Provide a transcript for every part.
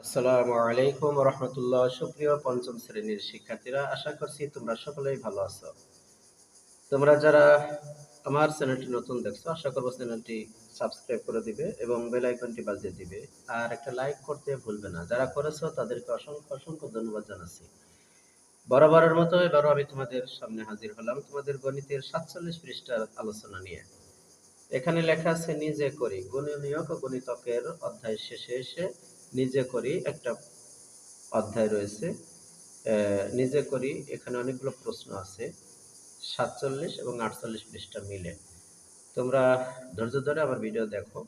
আসসালামু আলাইকুম রহমতুল্লাহ। সুপ্রিয় পঞ্চম শ্রেণীর শিক্ষার্থীরা, আশা করছি তোমরা সকলেই ভালো আছো। তোমরা যারা আমার চ্যানেলটি নতুন দেখছো, আশা করবো চ্যানেলটি সাবস্ক্রাইব করে দিবে এবং বেল আইকনটি বাজিয়ে দিবে, আর একটা লাইক করতে ভুলবে না। যারা করেছো তাদেরকে অসংখ্য অসংখ্য ধন্যবাদ জানাচ্ছি। বরাবরের মতো এবারও আমি তোমাদের সামনে হাজির হলাম তোমাদের গণিতের 47 পৃষ্ঠার আলোচনা নিয়ে। এখানে লেখা আছে নিজে করি, গুণনীয়ক ও গণিতকের অধ্যায় শেষে এসে নিজে করি একটা অধ্যায় রয়েছে। নিজে করি, এখানে অনেকগুলো প্রশ্ন আছে, 47 এবং 48 পৃষ্ঠা মিলে। তোমরা ধৈর্য ধরে আমার ভিডিও দেখো,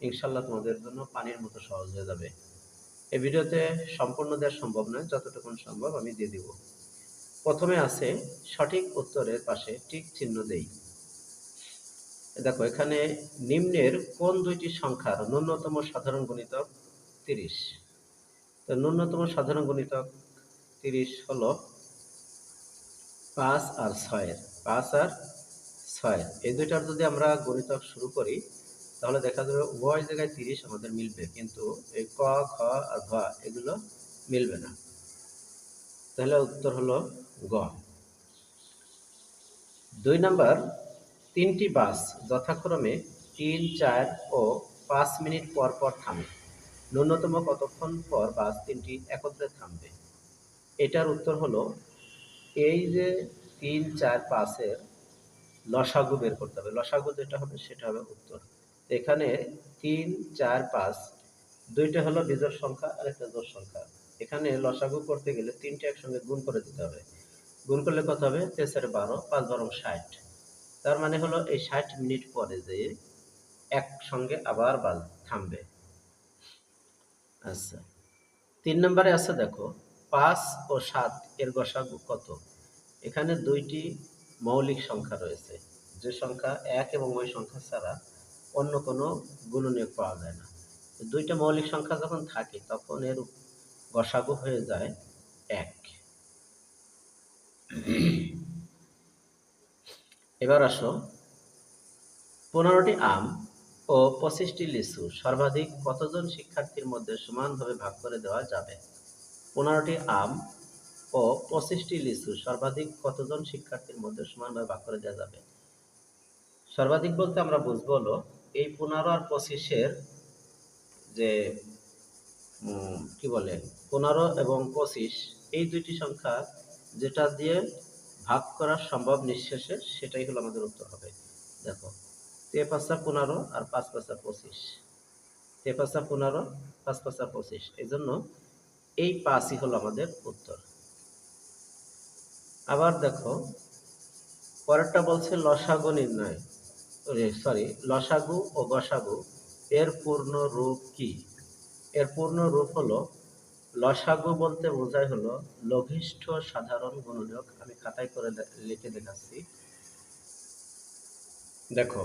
ইনশাল্লাহ তোমাদের জন্য পানির মতো সহজ হয়ে যাবে। এই ভিডিওতে সম্পূর্ণ দেওয়া সম্ভব নয়, যতটুকু সম্ভব আমি দিয়ে দিব। প্রথমে আছে সঠিক উত্তরের পাশে টিক চিহ্ন দেই। দেখো, এখানে নিম্নের কোন দুইটি সংখ্যার ন্যূনতম সাধারণ গুণিতক 30? তো ন্যূনতম সাধারণ গুণিতক 30 হলো 5 আর 6। 5 আর 6 এই দুইটার যদি আমরা গুণিতক শুরু করি, তাহলে দেখা যাবে উভয় জায়গায় 30 আমাদের মিলবে, কিন্তু এই ক, খ আর ঘ এগুলো মিলবে না। তাহলে উত্তর হলো গ। 2 নাম্বার, 3টি বাস যথাক্রমে 3, 4 ও 5 মিনিট পর পর থামে। ন্যূনতম কতক্ষণ পর বাস 3টি একত্রে থামবে? এটার উত্তর হলো, এই যে 3, 4, 5 এর লসাগু বের করতে হবে। লসাগু যেটা হবে সেটা হবে উত্তর। এখানে 3, 4, 5 দুইটা হলো বিজোড় সংখ্যা আর একটা জোড় সংখ্যা। এখানে লসাগু করতে গেলে 3টে একসঙ্গে গুণ করে দিতে হবে। গুণ করলে কত হবে? 3 4 12, 5 12 60। তার মানে হলো এই 60 মিনিট পরে যে একসঙ্গে আবার বাস থামবে। আচ্ছা, 3 নম্বরে আছে, দেখো 5 ও 7 এর গসাগু কত? এখানে দুইটি মৌলিক সংখ্যা রয়েছে, যে সংখ্যা এক এবং ওই সংখ্যা ছাড়া অন্য কোনো গুণনীয়ক পাওয়া যায় না। দুইটা মৌলিক সংখ্যা যখন থাকে তখন এর গসাগু হয়ে যায় 1। এবার আসো, 15টি আম ও 25টি লিচু সর্বাধিক কতজন শিক্ষার্থীর মধ্যে সমানভাবে ভাগ করে দেওয়া যাবে? 15টি আম ও 25টি লিচু সর্বাধিক কতজন শিক্ষার্থীর মধ্যে সমানভাবে ভাগ করে দেওয়া যাবে? সর্বাধিক বলতে আমরা বুঝবো হলো এই 15 আর 25-এর যে কি বলে 15 এবং 25 এই দুইটি সংখ্যা যেটা দিয়ে ভাগ করা সম্ভব নিঃশেষে, সেটাই হলো আমাদের উত্তর হবে। দেখো, 3 5 15 আর 5 5 25, 3 5 15, 5 5 25, এই জন্য এই 5ই হলো আমাদের উত্তর। আবার দেখো, পরেরটা বলছে লসাগু নির্ণয়, লসাগু ও গসাগু এর পূর্ণ রূপ কি? এর পূর্ণ রূপ হলো, লসাগু বলতে বোঝায় হলো লঘিষ্ঠ সাধারণ গুণনীয়ক। আমি খাতায় করে লিখে দেখাচ্ছি। দেখো,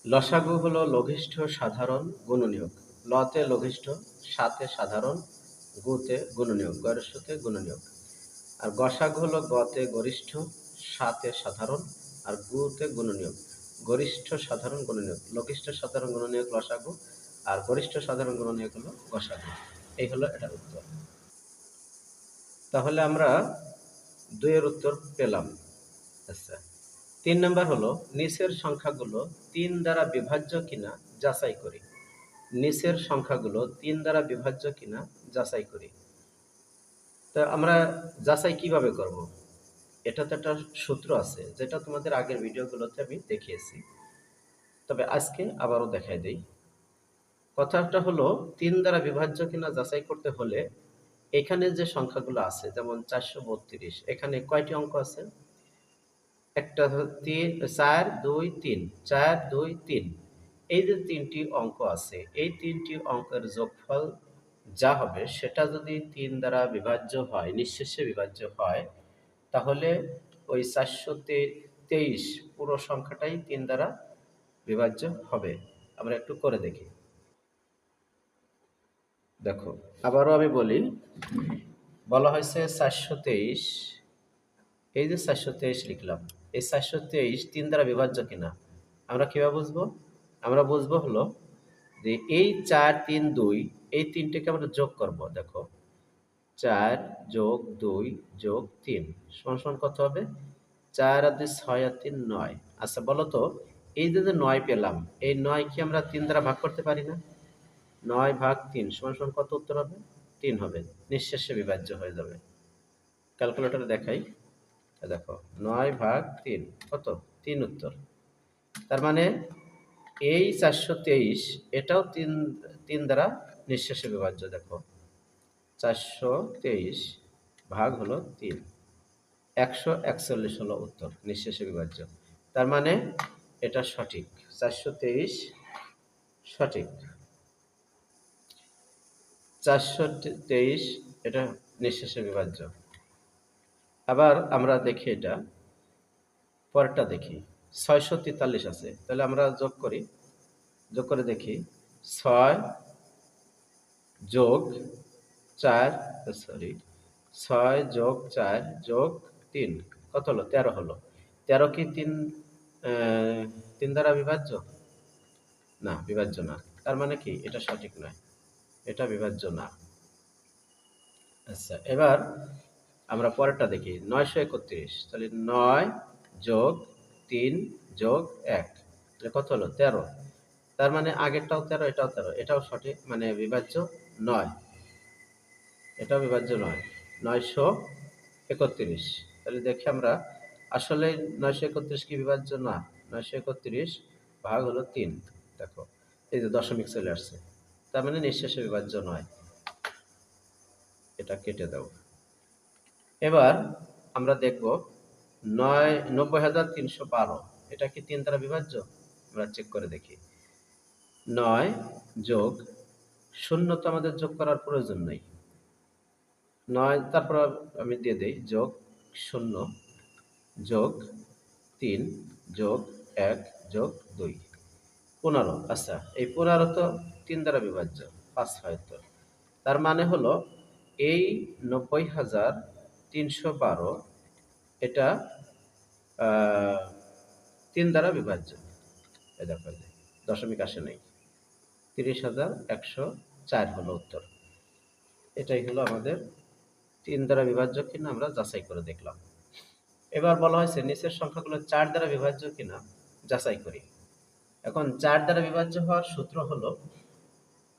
লসাগু হলো লঘিষ্ঠ সাধারণ গুণনীয়ক। লতে লঘিষ্ঠ, সাতে সাধারণ, গুতে গুণনীয়ক, গরিষ্ঠতে গুণনীয়ক। আর গসাগু হলো গতে গরিষ্ঠ, সাতে সাধারণ, আর গুতে গুণনীয়ক, গরিষ্ঠ সাধারণ গুণনীয়ক। লঘিষ্ঠ সাধারণ গুণনীয়ক লসাগু, আর গরিষ্ঠ সাধারণ গুণনীয়ক হলো গসাগু। এই হলো এটার উত্তর। তাহলে আমরা 2 এর উত্তর পেলাম। আচ্ছা, 3 নাম্বার হলো, নিচের সংখ্যাগুলো 3 দ্বারা বিভাজ্য কিনা যাচাই করি। নিচের সংখ্যাগুলো 3 দ্বারা বিভাজ্য কিনা যাচাই করি। তো আমরা যাচাই কিভাবে করব? এটাতে একটা সূত্র আছে, যেটা তোমাদের আগের ভিডিওগুলোতে আমি দেখিয়েছি, তবে আজকে আবারও দেখাই দেই। কথাটা হলো, 3 দ্বারা বিভাজ্য কিনা যাচাই করতে হলে এখানে যে সংখ্যাগুলো আছে, যেমন 432, এখানে কয়টি অঙ্ক আছে? একটা 3 4 2 3, 4 2 3, এই যে 3টি অঙ্ক আছে, এই 3টি অঙ্কের যোগফল যা হবে সেটা যদি 3 দ্বারা বিভাজ্য হয়, নিঃশেষে বিভাজ্য হয়, তাহলে ওই 423 পুরো সংখ্যাটাই 3 দ্বারা বিভাজ্য হবে। আমরা একটু করে দেখি। দেখো, আবারও আমি বলি, বলা হয়েছে 423, এই যে 423 লিখলাম, এই 423 3 দ্বারা বিভাজ্য কিনা আমরা কিভাবে বুঝবো? আমরা বুঝবো হলো যে এই 4 3 2 এই তিনটেকে আমরা যোগ করব। দেখো 4 যোগ 2 যোগ 3 সমান সমান কত হবে? 4 আর 2 6 আর 3 9। আচ্ছা বলো তো, এই যে 9 পেলাম, এই 9 কি আমরা 3 দ্বারা ভাগ করতে পারি না? 9 ভাগ 3 সমান সমান কত উত্তর হবে? 3 হবে। নিঃশেষে বিভাজ্য হয়ে যাবে। ক্যালকুলেটরে দেখাই। দেখো 9 ভাগ 3 কত? 3 উত্তর। তার মানে এই 423 এটাও 3 দ্বারা নিঃশেষে বিভাজ্য। দেখো 423 ভাগ হলো 3, 141 হলো উত্তর, নিঃশেষে বিভাজ্য। তার মানে এটা সঠিক, 423 সঠিক। 423 এটা নিঃশেষে বিভাজ্য। আবার আমরা দেখি, এটা পরেরটা দেখি। 643 আছে, তাহলে আমরা যোগ করি। যোগ করে দেখি 6 যোগ 4 সরি 6 যোগ 4 যোগ 3 কত হলো? 13 হলো। 13 কি 3 দ্বারা বিভাজ্য? না, বিভাজ্য না। তার মানে কি এটা সঠিক নয়, এটা বিভাজ্য না। আচ্ছা, এবার আমরা পরেরটা দেখি 931। তাহলে 9 যোগ 3 যোগ 1 তাহলে কত হলো? 13। তার মানে আগেরটাও 13, এটাও 13, এটাও সঠিক, মানে বিভাজ্য নয়, এটাও বিভাজ্য নয়। 931। তাহলে দেখি আমরা আসলে 931 কি বিভাজ্য? না। 931 ভাগ হলো 3। দেখো এই যে দশমিক চলে আসছে, তার মানে নিঃশেষে বিভাজ্য নয়। এটা কেটে দাও। এবার আমরা দেখব 90,312 এটা কি 3 দ্বারা বিভাজ্য? আমরা চেক করে দেখি। 9 যোগ 0 তো আমাদের যোগ করার প্রয়োজন নেই। 9 তারপর আমি দিয়ে দেই যোগ 0 যোগ 3 যোগ 1 যোগ 2 15। আচ্ছা, এই 15 তো 3 দ্বারা বিভাজ্য, 5 হয় তো। তার মানে হলো এই 90,312 এটা 3 দ্বারা বিভাজ্য। এই দেখো দশমিক আসে নাই, 30,104 হলো উত্তর। এটাই হলো আমাদের 3 দ্বারা বিভাজ্য কিনা আমরা যাচাই করে দেখলাম। এবার বলা হয়েছে নিচের সংখ্যাগুলো 4 দ্বারা বিভাজ্য কিনা যাচাই করি। এখন 4 দ্বারা বিভাজ্য হওয়ার সূত্র হলো,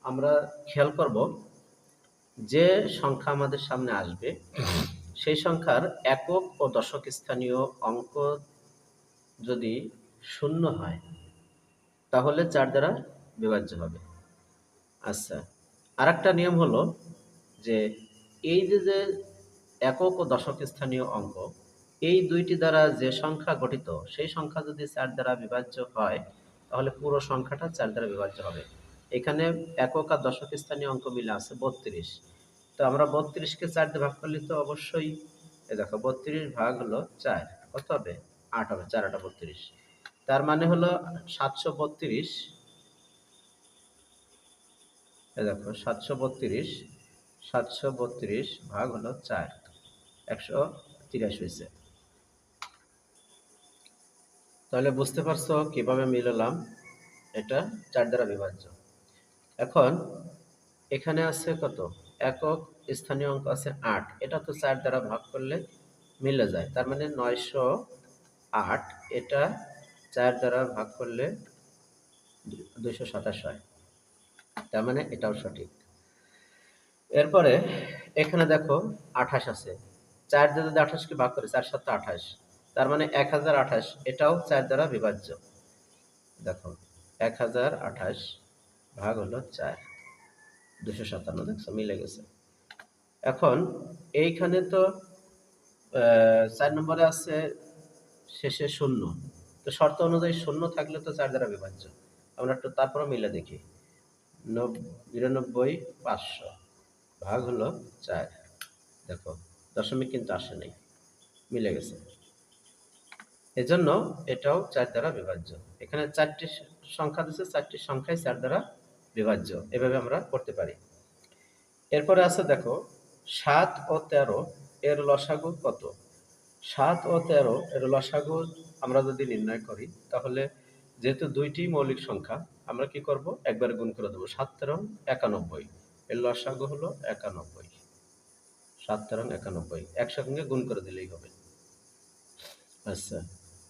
আমরা খেয়াল করব যে সংখ্যা আমাদের সামনে আসবে সেই সংখ্যার একক ও দশক স্থানীয় অঙ্ক যদি 0 হয় তাহলে 4 দ্বারা বিভাজ্য হবে। আচ্ছা, আরেকটা নিয়ম হলো যে এই যে একক ও দশক স্থানীয় অঙ্ক, এই দুইটি দ্বারা যে সংখ্যা গঠিত সেই সংখ্যা যদি 4 দ্বারা বিভাজ্য হয় তাহলে পুরো সংখ্যাটা 4 দ্বারা বিভাজ্য হবে। এখানে একক আর দশক স্থানীয় অঙ্ক মিলে আছে 32। তো আমরা 32কে 4 দিয়ে ভাগ করলে তো অবশ্যই, এই দেখো 32 ভাগ হলো 4 কত হবে? 8 হবে। 4 8 32। তার মানে হলো 732। এই দেখো 732 ভাগ হলো 4, 183 হয়েছে। তাহলে বুঝতে পারছো কিভাবে মিলালাম, এটা 4 দ্বারা বিভাজ্য। এখন এখানে আছে কত? একক স্থানীয় অঙ্ক আছে 8, এটা তো 4 দ্বারা ভাগ করলে মিলে যায়। তার মানে 908 এটা 4 দ্বারা ভাগ করলে 227 হয়। তার মানে এটাও সঠিক। এরপরে এখানে দেখো 28 আছে, 4 দিয়ে যদি 28 কে ভাগ করে 4 7 28, তার মানে 1028 এটাও 4 দ্বারা বিভাজ্য। দেখো 1028 ভাগ হলো 4, 257। দেখছো মিলে গেছে। এখন এইখানে তো 4 নম্বরে আছে শেষে 0, তো শর্ত অনুযায়ী 0 থাকলে তো 4 দ্বারা বিভাজ্য। আমরা একটু তারপরে মিলে দেখি। 99,500 ভাগ হলো 4। দেখো দশমিক কিন্তু আসে নাই, মিলে গেছে। এজন্য এটাও 4 দ্বারা বিভাজ্য। এখানে 4টি সংখ্যা দিচ্ছে, 4টি সংখ্যাই 4 দ্বারা বিভাজ্য। এভাবে আমরা করতে পারি। এরপরে আছে দেখো 7 ও 13 এর লসাগু কত? 7 ও 13 এর লসাগু আমরা যদি নির্ণয় করি তাহলে যেহেতু দুইটি মৌলিক সংখ্যা, আমরা কি করব, একবারে গুণ করে দেবো। 7 তেরং 91, এর লসাগু হলো 91। 7 তেরং 91 একসঙ্গে গুণ করে দিলেই হবে। আচ্ছা,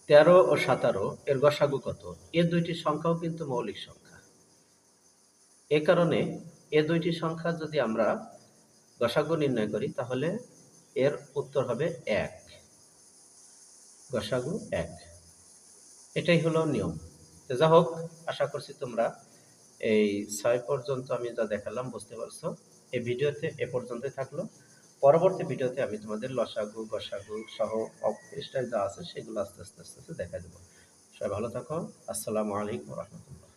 13 ও 17 এর গসাগু কত? এ দুইটি সংখ্যাও কিন্তু মৌলিক সংখ্যা। এ কারণে এ দুইটি সংখ্যা যদি আমরা গসাগু নির্ণয় করি তাহলে এর উত্তর হবে 1, গসাগু 1। এটাই হলো নিয়ম। তো যা হোক, আশা করছি তোমরা এই 6 পর্যন্ত আমি যা দেখালাম বুঝতে পারছো। এই ভিডিওতে এ পর্যন্তই থাকলো। পরবর্তী ভিডিওতে আমি তোমাদের লসাগু গসাগু সহ স্টাইল যা আছে সেগুলো আস্তে আস্তে দেখা দেবো। সবাই ভালো থাকো। আসসালামু আলাইকুম ওয়া রাহমাতুল্লাহ।